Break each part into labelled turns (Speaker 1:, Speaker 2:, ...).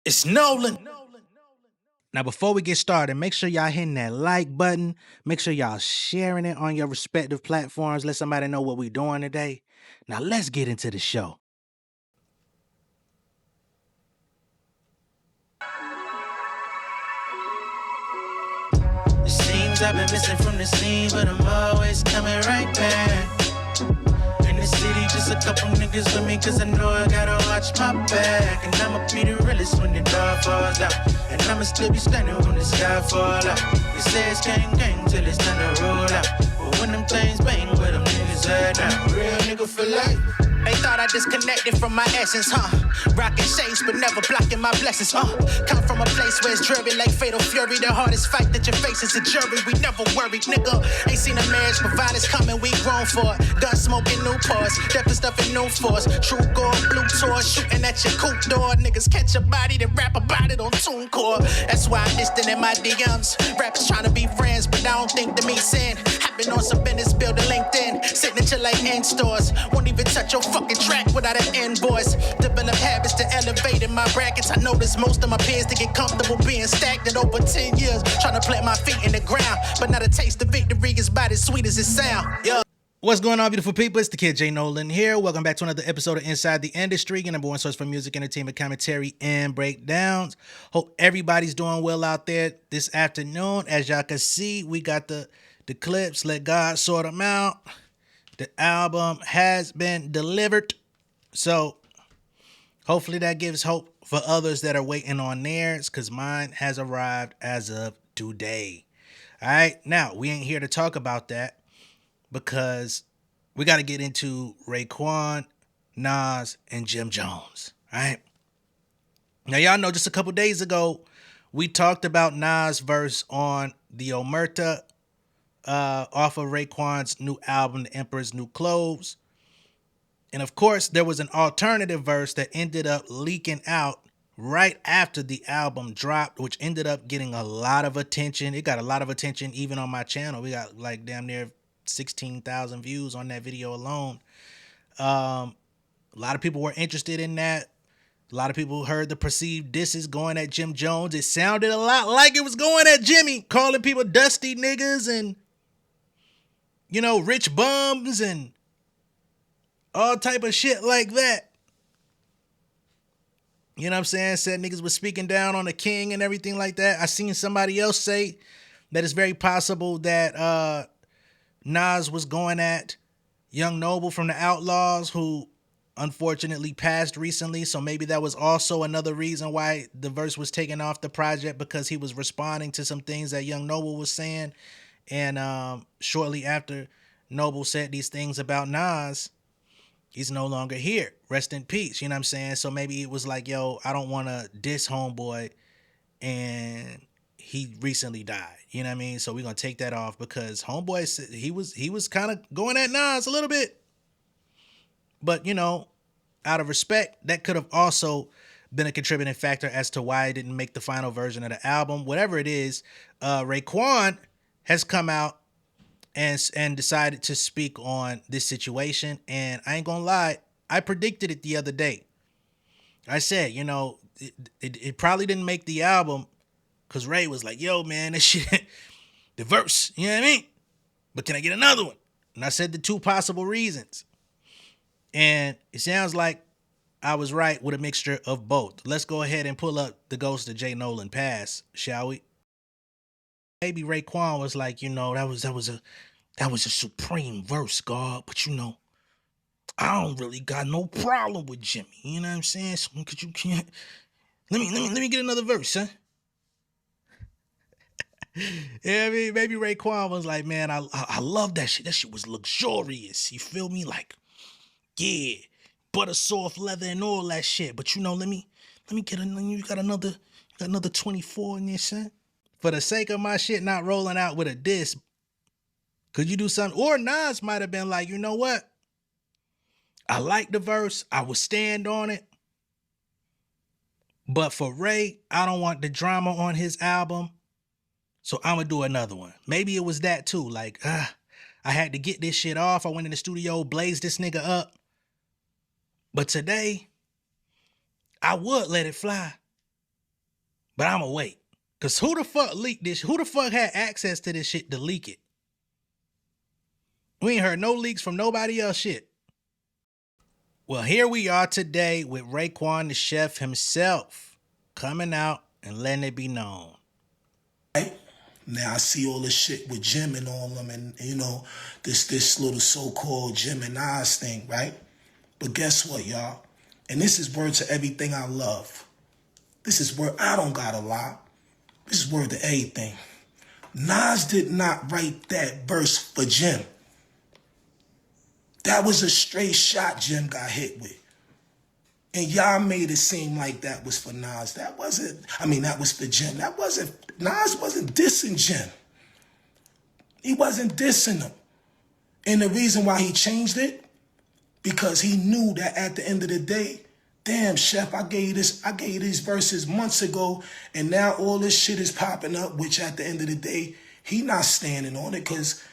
Speaker 1: It's Nolan.
Speaker 2: Now, before we get started, make sure y'all hitting that like button. Make sure y'all sharing it on your respective platforms. Let somebody know what we're doing today. Now, let's get into the show.
Speaker 1: It seems I've been missing from the scene, but I'm always coming right back. In the city, just a couple niggas with me, cause I know I gotta watch my back. And I'ma be the realest when the dog falls out. And I'ma still be standing when the sky fall out. They say it's gang gang till it's time to roll out. But when them things bang, where them niggas at now? Real nigga for life. They thought I disconnected from my essence, Rocking shades, but never blocking my blessings, Come from a place where it's dreary like fatal fury. The hardest fight that you face is a jury. We never worried, nigga. Ain't seen a marriage providers coming, we grown for it. Gun smoking new pause, death stuff in new force. True gold, blue tour, shooting at your coupe door. Niggas catch a body, then rap about it on TuneCore. That's why I'm distant in my DMs. Rappers trying to be friends, but I don't think to me sin. I've been on some business, building LinkedIn. Signature like in stores. Won't even touch your fucking track without an invoice. Develop habits to elevate in my brackets. I notice most of my peers to get comfortable being stagnant over 10 years. Trying to plant my feet in the ground, but not a taste of victory is about as sweet as it sound. Yeah.
Speaker 2: What's going on, beautiful people? It's the kid J Nolan here. Welcome back to another episode of Inside the Industry, your number one source for music, entertainment, commentary, and breakdowns. Hope everybody's doing well out there this afternoon. As y'all can see, we got the clips. Let God sort them out. The album has been delivered. So hopefully that gives hope for others that are waiting on theirs, because mine has arrived as of today. All right. Now, we ain't here to talk about that, because we got to get into Raekwon, Nas, and Jim Jones. All right. Now, y'all know just a couple days ago, we talked about Nas' verse on the Omertà off of Raekwon's new album, The Emperor's New Clothes. And of course, there was an alternative verse that ended up leaking out right after the album dropped, which ended up getting a lot of attention. It got a lot of attention even on my channel. We got like damn near 16,000 views on that video alone. A lot of people were interested in that. A lot of people heard the perceived disses going at Jim Jones. It sounded a lot like it was going at Jimmy, calling people dusty niggas and, you know, rich bums and all type of shit like that. You know what I'm saying? Said niggas was speaking down on the king and everything like that. I seen somebody else say that it's very possible that Nas was going at Young Noble from the Outlaws, who unfortunately passed recently. So maybe that was also another reason why the verse was taken off the project, because he was responding to some things that Young Noble was saying. And shortly after Noble said these things about Nas, he's no longer here. Rest in peace. You know what I'm saying? So maybe it was like, yo, I don't want to diss homeboy, and he recently died. You know what I mean? So we're going to take that off, because homeboy, he was kind of going at Nas a little bit. But, you know, out of respect, that could have also been a contributing factor as to why it didn't make the final version of the album. Whatever it is, Raekwon has come out and decided to speak on this situation. And I ain't gonna lie, I predicted it the other day. I said, you know, it probably didn't make the album, because Ray was like, yo, man, this shit, the verse, you know what I mean? But can I get another one? And I said the two possible reasons. And it sounds like I was right with a mixture of both. Let's go ahead and pull up the Ghost of J Nolan Pass, shall we? Maybe Raekwon was like, you know, that was a supreme verse, God. But you know, I don't really got no problem with Jimmy. You know what I'm saying? So let me get another verse, huh? Yeah, I mean, maybe Raekwon was like, man, I love that shit. That shit was luxurious. You feel me? Like, yeah, butter soft leather and all that shit. But you know, let me get you got another 24 in there, son. For the sake of my shit not rolling out with a diss, could you do something? Or Nas might have been like, you know what? I like the verse. I would stand on it. But for Ray, I don't want the drama on his album. So I'm going to do another one. Maybe it was that too. Like, I had to get this shit off. I went in the studio, blazed this nigga up. But today, I would let it fly. But I'ma wait. Cause who the fuck leaked this? Who the fuck had access to this shit to leak it? We ain't heard no leaks from nobody else shit. Well, here we are today with Raekwon the chef himself coming out and letting it be known.
Speaker 3: Right? Now I see all this shit with Jim and all them and, you know, this little so-called Jim and Nas thing, right? But guess what, y'all? And this is word to everything I love. This is word, I don't gotta lie. This is word to everything. Nas did not write that verse for Jim. That was a straight shot Jim got hit with. And y'all made it seem like that was for Nas. That was for Jim. Nas wasn't dissing Jim. He wasn't dissing him. And the reason why he changed it, because he knew that at the end of the day, damn, Chef, I gave you these verses months ago, and now all this shit is popping up, which at the end of the day, he not standing on it because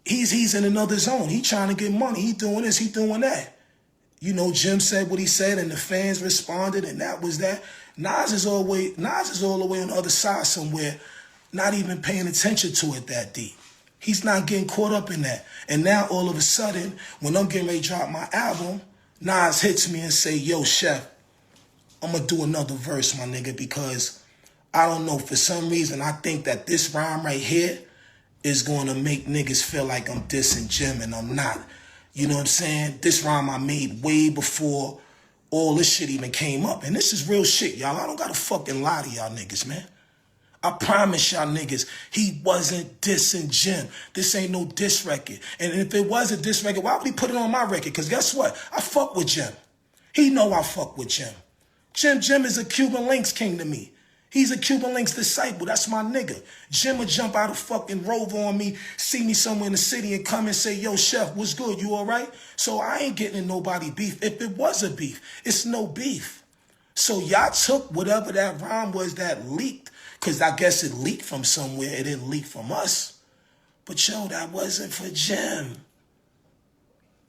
Speaker 3: he's in another zone. He trying to get money. He doing this, he doing that. You know, Jim said what he said, and the fans responded, and that was that. Nas is all the way on the other side somewhere, not even paying attention to it that deep. He's not getting caught up in that. And now all of a sudden, when I'm getting ready to drop my album, Nas hits me and say, yo, Chef, I'm going to do another verse, my nigga, because I don't know, for some reason, I think that this rhyme right here is going to make niggas feel like I'm dissing Jim, and I'm not. You know what I'm saying? This rhyme I made way before all this shit even came up. And this is real shit, y'all. I don't got to fucking lie to y'all niggas, man. I promise y'all niggas, he wasn't dissing Jim. This ain't no diss record. And if it was a diss record, why would he put it on my record? Because guess what? I fuck with Jim. He know I fuck with Jim. Jim is a Cuban Links king to me. He's a Cuban Links disciple. That's my nigga. Jim would jump out of fucking Rover on me, see me somewhere in the city and come and say, yo, Chef, what's good? You all right? So I ain't getting in nobody beef. If it was a beef, it's no beef. So y'all took whatever that rhyme was that leaked, because I guess it leaked from somewhere. It didn't leak from us. But yo, that wasn't for Jim.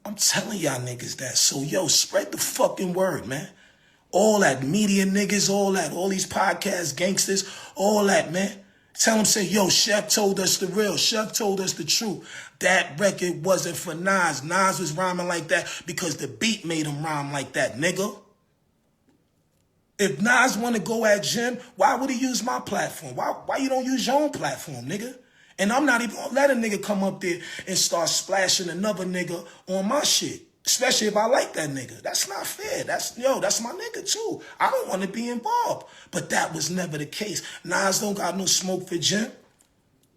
Speaker 3: I'm telling y'all niggas that. So yo, spread the fucking word, man. All that media niggas, all these podcast gangsters, all that, man. Tell them, say, yo, Chef told us the real. Chef told us the truth. That record wasn't for Nas. Nas was rhyming like that because the beat made him rhyme like that, nigga. If Nas want to go at Jim, why would he use my platform? Why you don't use your own platform, nigga? And I'm not even gonna let a nigga come up there and start splashing another nigga on my shit. Especially if I like that nigga. That's not fair. That's my nigga too. I don't want to be involved. But that was never the case. Nas don't got no smoke for Jim.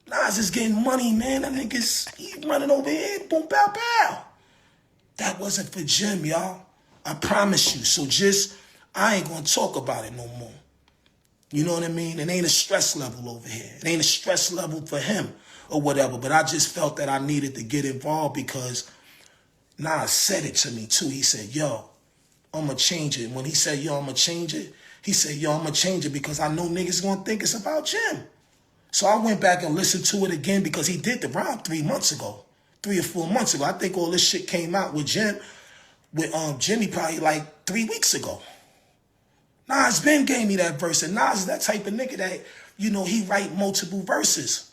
Speaker 3: Nas is getting money, man. That nigga's he running over here. Boom, pow, pow. That wasn't for Jim, y'all. I promise you. So I ain't gonna talk about it no more. You know what I mean? It ain't a stress level over here. It ain't a stress level for him or whatever. But I just felt that I needed to get involved because Nas said it to me too. He said, yo, I'm going to change it. When he said, yo, I'm going to change it, he said, yo, I'm going to change it because I know niggas going to think it's about Jim. So I went back and listened to it again because he did the rhyme 3 months ago, 3 or 4 months ago. I think all this shit came out with Jim, with Jimmy probably like 3 weeks ago. Nas Ben gave me that verse, and Nas is that type of nigga that, you know, he write multiple verses.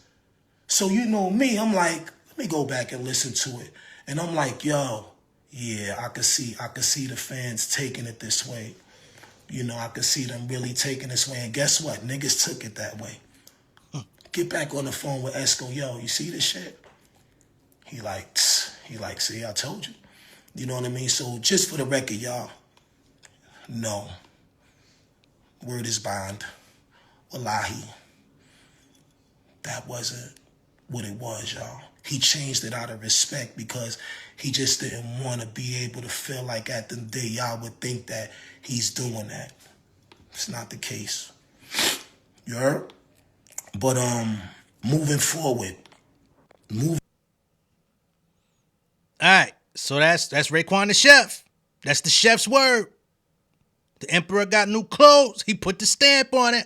Speaker 3: So you know me, I'm like, let me go back and listen to it. And I'm like, yo, yeah, I could see the fans taking it this way. You know, I could see them really taking this way. And guess what? Niggas took it that way. Get back on the phone with Esco, yo, you see this shit? He like, see, I told you. You know what I mean? So just for the record, y'all, no. Word is bond. Wallahi. That wasn't what it was, y'all. He changed it out of respect because he just didn't want to be able to feel like at the day y'all would think that he's doing that. It's not the case. You heard? But moving forward.
Speaker 2: All right. So that's Raekwon the chef. That's the chef's word. The emperor got new clothes. He put the stamp on it.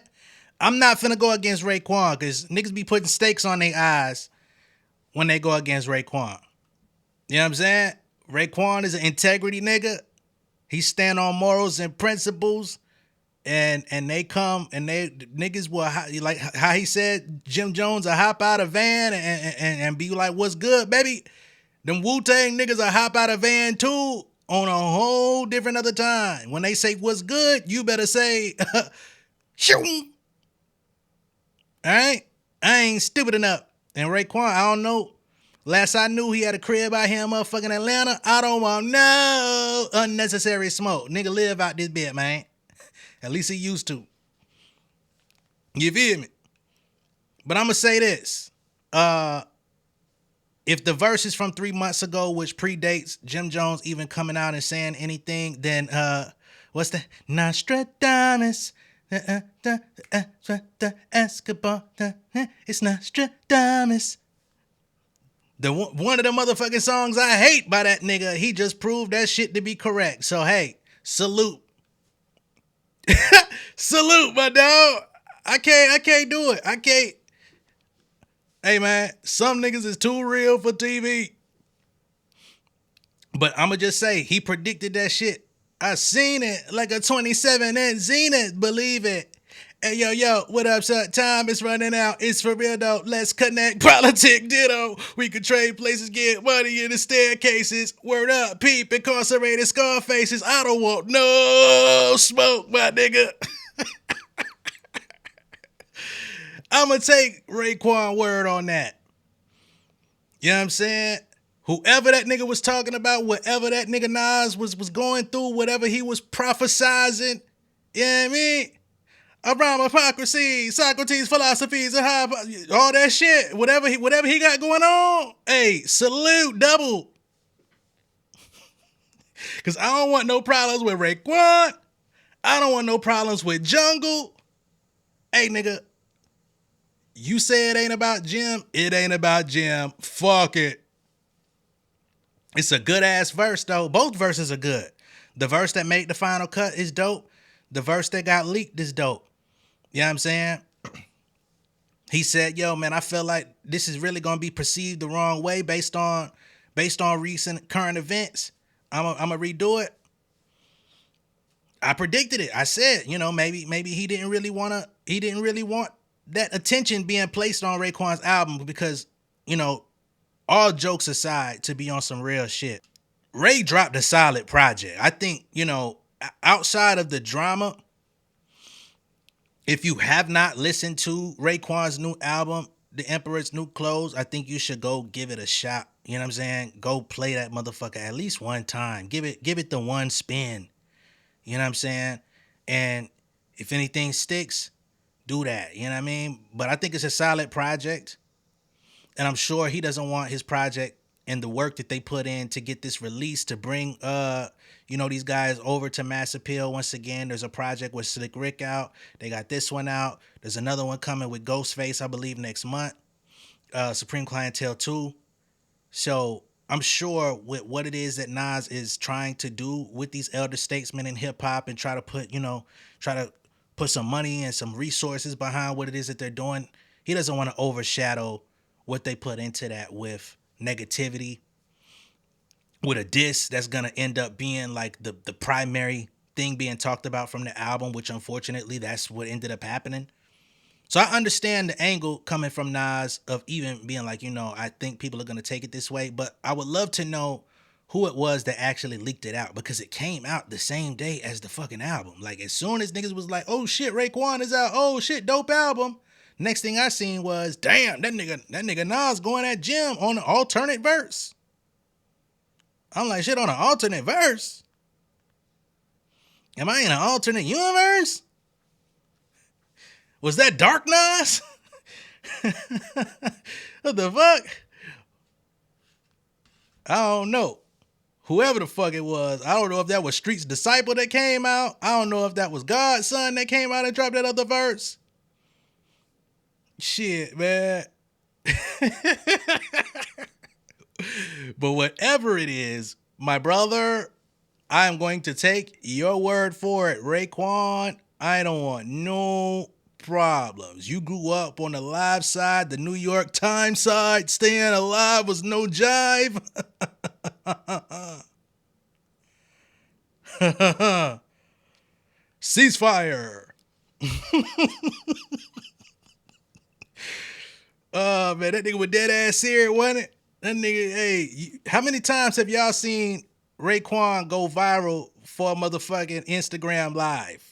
Speaker 2: I'm not finna go against Raekwon because niggas be putting stakes on their eyes when they go against Raekwon. You know what I'm saying? Raekwon is an integrity nigga. He stand on morals and principles. and they come and they niggas will like how he said Jim Jones will hop out of van and be like, what's good, baby? Them Wu-Tang niggas will hop out of van too on a whole different other time. When they say what's good, you better say shoo. All right? I ain't stupid enough. And Raekwon, I don't know. Last I knew, he had a crib out here in motherfucking Atlanta. I don't want no unnecessary smoke. Nigga live out this bit, man. At least he used to. You feel me? But I'm going to say this. If the verse is from 3 months ago, which predates Jim Jones even coming out and saying anything, then what's that? Nostradamus. Escobar. It's Nostradamus. One of the motherfucking songs I hate by that nigga, he just proved that shit to be correct. So hey, salute. Salute, my dog. I can't do it. I can't. Hey man, some niggas is too real for TV. But I'ma just say, he predicted that shit. I seen it like a 27 and Zenith, believe it. Hey yo, what up, son? Time is running out. It's for real though. Let's connect. Politic ditto. We could trade places, get money in the staircases. Word up, peep, incarcerated scar faces. I don't want no smoke, my nigga. I'ma take Raekwon word on that. You know what I'm saying? Whoever that nigga was talking about, whatever that nigga Nas was going through, whatever he was prophesizing, you know what I mean? Around hypocrisy, Socrates' philosophies, and all that shit, whatever he got going on, hey, salute, double. Because I don't want no problems with Raekwon. I don't want no problems with Jungle. Hey, nigga, you say it ain't about Jim, it ain't about Jim. Fuck it. It's a good-ass verse, though. Both verses are good. The verse that made the final cut is dope. The verse that got leaked is dope. You know what I'm saying? He said, yo, man, I feel like this is really going to be perceived the wrong way based on recent current events. I'm going to redo it. I predicted it. I said, you know, maybe he didn't really want that attention being placed on Raekwon's album because, you know, all jokes aside, to be on some real shit, Ray dropped a solid project. I think, you know, outside of the drama, if you have not listened to Raekwon's new album, The Emperor's New Clothes, I think you should go give it a shot. You know what I'm saying? Go play that motherfucker at least one time. Give it the one spin. You know what I'm saying? And if anything sticks, do that. You know what I mean? But I think it's a solid project. And I'm sure he doesn't want his project and the work that they put in to get this released to bring, you know, these guys over to Mass Appeal. Once again, there's a project with Slick Rick out. They got this one out. There's another one coming with Ghostface, I believe, next month. Supreme Clientele 2. So I'm sure with what it is that Nas is trying to do with these elder statesmen in hip hop and try to put some money and some resources behind what it is that they're doing, he doesn't want to overshadow what they put into that with negativity, with a diss that's going to end up being like the primary thing being talked about from the album, which unfortunately that's what ended up happening. So I understand the angle coming from Nas of even being like, you know, I think people are going to take it this way, but I would love to know who it was that actually leaked it out, because it came out the same day as the fucking album. Like as soon as niggas was like, oh shit, Raekwon is out. Oh shit, dope album. Next thing I seen was, damn, that nigga Nas going at Jim on an alternate verse. I'm like, shit, on an alternate verse? Am I in an alternate universe? Was that Dark Nas? What the fuck? I don't know. Whoever the fuck it was, I don't know if that was Street's Disciple that came out. I don't know if that was God's Son that came out and dropped that other verse. Shit, man. But whatever it is, my brother, I am going to take your word for it. Raekwon, I don't want no problems. You grew up on the live side, the New York Times side. Staying alive was no jive. Ceasefire. Oh, man, that nigga was dead ass serious, wasn't it? That nigga, hey, how many times have y'all seen Raekwon go viral for a motherfucking Instagram live?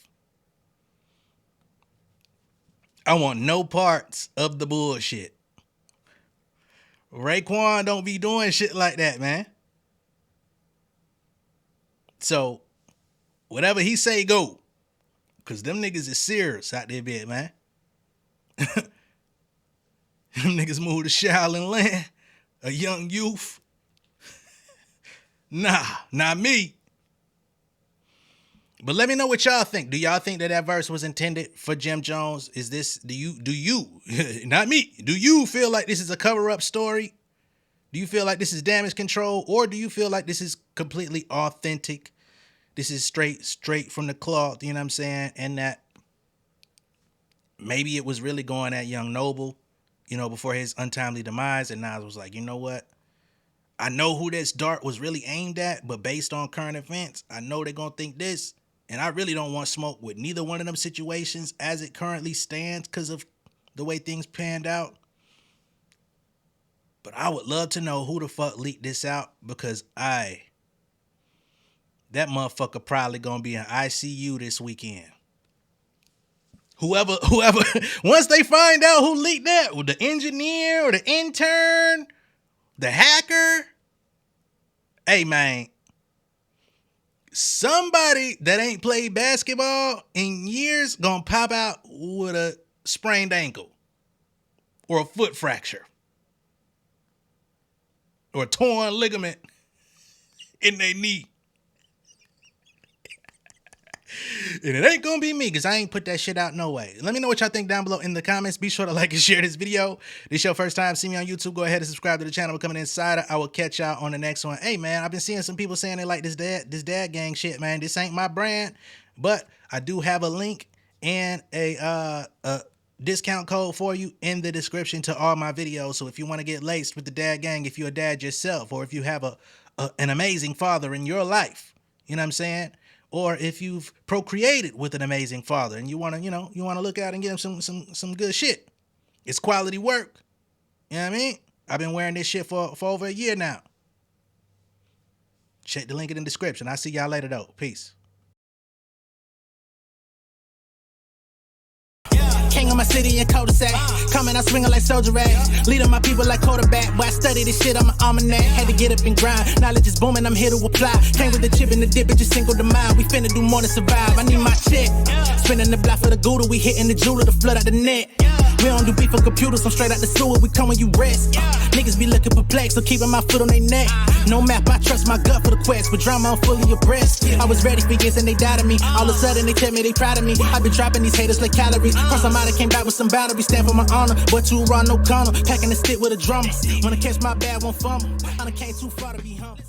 Speaker 2: I want no parts of the bullshit. Raekwon don't be doing shit like that, man. So, whatever he say, go. Because them niggas is serious out there, bit, man. Them niggas moved to Shaolin land. A young youth. Nah, not me. But let me know what y'all think. Do y'all think that verse was intended for Jim Jones? Is this, do you, not me, do you feel like this is a cover-up story? Do you feel like this is damage control? Or do you feel like this is completely authentic? This is straight from the cloth, you know what I'm saying? And that maybe it was really going at Young Noble, you know, before his untimely demise. And Nas was like, you know what? I know who this dart was really aimed at, but based on current events, I know they're going to think this. And I really don't want smoke with neither one of them situations as it currently stands because of the way things panned out. But I would love to know who the fuck leaked this out, because that motherfucker probably going to be in ICU this weekend. Whoever, once they find out who leaked that, or the engineer or the intern, the hacker, hey man, somebody that ain't played basketball in years gonna pop out with a sprained ankle or a foot fracture or a torn ligament in their knee. And it ain't gonna be me, because I ain't put that shit out no way. Let me know what y'all think down below in the comments. Be sure to like and share this video. This is your first time seeing me on YouTube, go ahead and subscribe to the channel. Becoming an insider. I will catch y'all on the next one. Hey man, I've been seeing some people saying they like this dad gang shit, man. This ain't my brand, but I do have a link and a discount code for you in the description to all my videos. So if you want to get laced with the dad gang, if you're a dad yourself, or if you have an amazing father in your life, you know what I'm saying? Or if you've procreated with an amazing father and you want to, you want to look out and get him some good shit. It's quality work. You know what I mean? I've been wearing this shit for over a year now. Check the link in the description. I'll see y'all later though. Peace.
Speaker 1: King of my city and cul-de-sac. Coming, I swinging like soldier rag. Leading my people like quarterback. Boy, I study this shit, I'm an almanac. Had to get up and grind. Knowledge is booming, I'm here to apply. Came with the chip and the dip, it just single the mind. We finna do more than survive. I need my check. Spinning the block for the gouda. We hitting the jeweler to flood out the net. We don't do beef for computers, I'm straight out the sewer. We come when you rest. Niggas be looking perplexed, so keeping my foot on their neck. No map, I trust my gut for the quest. But drama, I'm fully abreast. I was ready for years and they doubted me. All of a sudden they tell me they proud of me. I been dropping these haters like calories. Cross them out, I came back with some boundaries. Stand for my honor, but too raw, no corner. Packing the stick with a drummer. When I catch my bad, won't fumble. I done came too far to be humble.